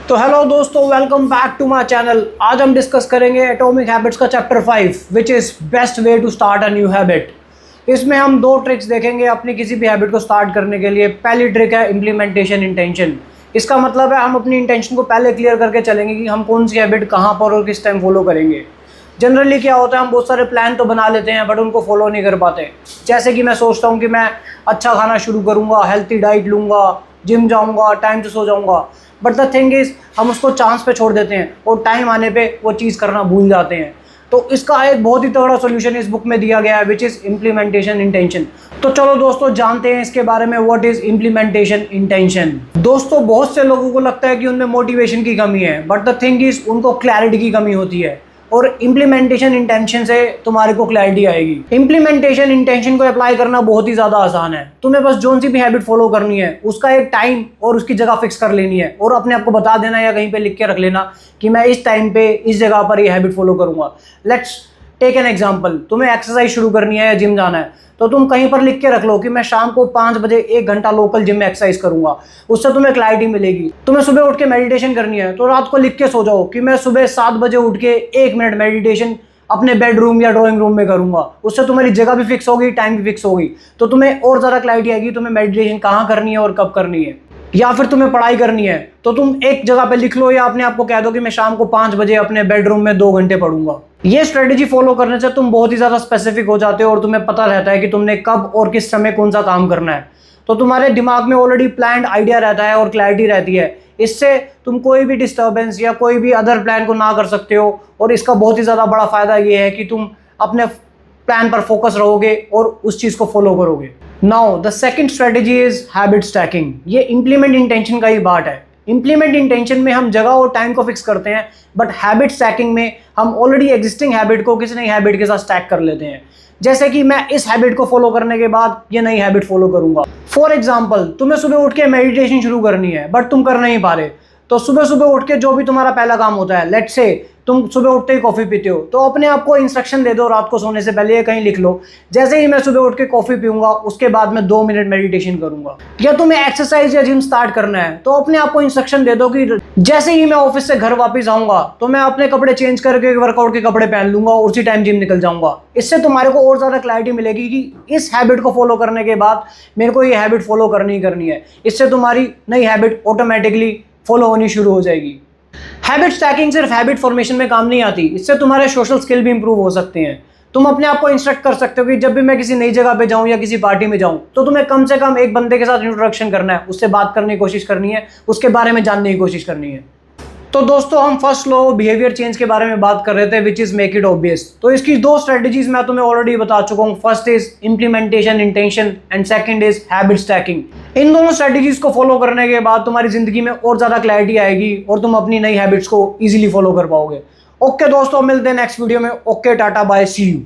तो हेलो दोस्तों, welcome back to my channel. आज हम डिस्कस करेंगे एटॉमिक हैबिट्स का chapter 5 which is best way to start a new habit. इसमें हम दो ट्रिक्स देखेंगे अपनी किसी भी हैबिट को स्टार्ट करने के लिए। पहली ट्रिक है इम्प्लीमेंटेशन इंटेंशन। इसका मतलब है हम अपनी इंटेंशन को पहले क्लियर करके चलेंगे कि हम कौन सी हैबिट कहाँ पर और किस टाइम फॉलो करेंगे। जनरली क्या होता है, हम बहुत सारे प्लान तो बना लेते हैं बट उनको फॉलो नहीं कर पाते। जैसे कि मैं सोचता हूँ कि मैं अच्छा खाना शुरू करूँगा, हेल्थी डाइट लूँगा, जिम जाऊँगा, टाइम से सो जाऊँगा, बट द थिंग इज़ हम उसको चांस पे छोड़ देते हैं और टाइम आने पे वो चीज़ करना भूल जाते हैं। तो इसका एक बहुत ही तगड़ा सॉल्यूशन इस बुक में दिया गया है विच इज़ इम्प्लीमेंटेशन इंटेंशन। तो चलो दोस्तों जानते हैं इसके बारे में, व्हाट इज़ इम्प्लीमेंटेशन इंटेंशन। दोस्तों बहुत से लोगों को लगता है कि उनमें मोटिवेशन की कमी है, बट द थिंग इज़ उनको क्लैरिटी की कमी होती है और इम्प्लीमेंटेशन इंटेंशन से तुम्हारे को क्लैरिटी आएगी। इम्प्लीमेंटेशन इंटेंशन को अप्लाई करना बहुत ही ज़्यादा आसान है। तुम्हें बस जोन सी भी हैबिट फॉलो करनी है उसका एक टाइम और उसकी जगह फिक्स कर लेनी है और अपने आप को बता देना या कहीं पे लिख के रख लेना कि मैं इस टाइम पे इस जगह पर ये हैबिट फॉलो करूँगा। Let's take an example. तुम्हें एक्सरसाइज शुरू करनी है या जिम जाना है तो तुम कहीं पर लिख के रख लो कि मैं शाम को 5 बजे 1 घंटा लोकल जिम में एक्सरसाइज करूंगा। उससे तुम्हें क्लैरिटी मिलेगी। तुम्हें सुबह उठ के मेडिटेशन करनी है तो रात को लिख के सो जाओ कि मैं सुबह 7 बजे उठ के 1 मिनट मेडिटेशन अपने बेडरूम या ड्राइंग रूम में करूंगा। उससे तुम्हारी जगह भी फिक्स होगी, टाइम भी फिक्स होगी, तो तुम्हें और ज़्यादा क्लैरिटी आएगी तुम्हें मेडिटेशन कहाँ करनी है और कब करनी है। या फिर तुम्हें पढ़ाई करनी है तो तुम एक जगह पे लिख लो या अपने आप को कह दो कि मैं शाम को 5 बजे अपने बेडरूम में 2 घंटे पढ़ूंगा। ये स्ट्रेटेजी फॉलो करने से तुम बहुत ही ज़्यादा स्पेसिफिक हो जाते हो और तुम्हें पता रहता है कि तुमने कब और किस समय कौन सा काम करना है। तो तुम्हारे दिमाग में ऑलरेडी प्लान्ड आइडिया रहता है और क्लैरिटी रहती है। इससे तुम कोई भी डिस्टर्बेंस या कोई भी अदर प्लान को ना कर सकते हो और इसका बहुत ही ज़्यादा बड़ा फ़ायदा ये है कि तुम अपने प्लान पर फोकस रहोगे और उस चीज़ को फॉलो करोगे। Now the second strategy is habit stacking. ये इंप्लीमेंट इंटेंशन का ही पार्ट है। इंप्लीमेंट इंटेंशन में हम जगह और टाइम को फिक्स करते हैं, बट हैबिट स्टैकिंग में हम ऑलरेडी एग्जिस्टिंग हैबिट को किसी नई हैबिट के साथ स्टैक कर लेते हैं। जैसे कि मैं इस हैबिट को फॉलो करने के बाद ये नई हैबिट फॉलो करूंगा। फॉर एग्जाम्पल, तुम्हें सुबह उठ के मेडिटेशन शुरू करनी है बट तुम कर नहीं पा रहे, तो सुबह सुबह उठ के जो भी तुम्हारा पहला काम होता है, लेट्स से तुम सुबह उठते ही कॉफ़ी पीते हो, तो अपने आप को इंस्ट्रक्शन दे दो रात को सोने से पहले, कहीं लिख लो जैसे ही मैं सुबह उठ के कॉफ़ी पीऊंगा उसके बाद मैं 2 मिनट मेडिटेशन करूंगा। या तुम्हें एक्सरसाइज या जिम स्टार्ट करना है तो अपने आप को इंस्ट्रक्शन दे दो कि जैसे ही मैं ऑफिस से घर वापस आऊंगा तो मैं अपने कपड़े चेंज करके वर्कआउट के कपड़े पहन लूंगा और उसी टाइम जिम निकल जाऊंगा। इससे तुम्हारे को और ज़्यादा क्लैरिटी मिलेगी कि इस हैबिट को फॉलो करने के बाद मेरे को ये हैबिट फॉलो करनी ही करनी है। इससे तुम्हारी नई हैबिट ऑटोमेटिकली फॉलो होनी शुरू हो जाएगी। हैबिट स्टैकिंग सिर्फ हैबिट फॉर्मेशन में काम नहीं आती, इससे तुम्हारे सोशल स्किल भी इंप्रूव हो सकते हैं। तुम अपने आप को इंस्ट्रक्ट कर सकते हो कि जब भी मैं किसी नई जगह पे जाऊं या किसी पार्टी में जाऊं तो तुम्हें कम से कम एक बंदे के साथ इंट्रोडक्शन करना है, उससे बात करने की कोशिश करनी है, उसके बारे में जानने की कोशिश करनी है। तो दोस्तों हम फर्स्ट लॉ बिहेवियर चेंज के बारे में बात कर रहे थे which is make it obvious. तो इसकी 2 स्ट्रेटजीज मैं तुम्हें ऑलरेडी बता चुका हूँ। First is implementation intention and second is habit stacking. इन दोनों स्ट्रेटजीज को फॉलो करने के बाद तुम्हारी जिंदगी में और ज़्यादा क्लैरिटी आएगी और तुम अपनी नई हैबिट्स को ईजिली फॉलो कर पाओगे। ओके दोस्तों, मिलते हैं नेक्स्ट वीडियो में। Okay, tata, bye, see you.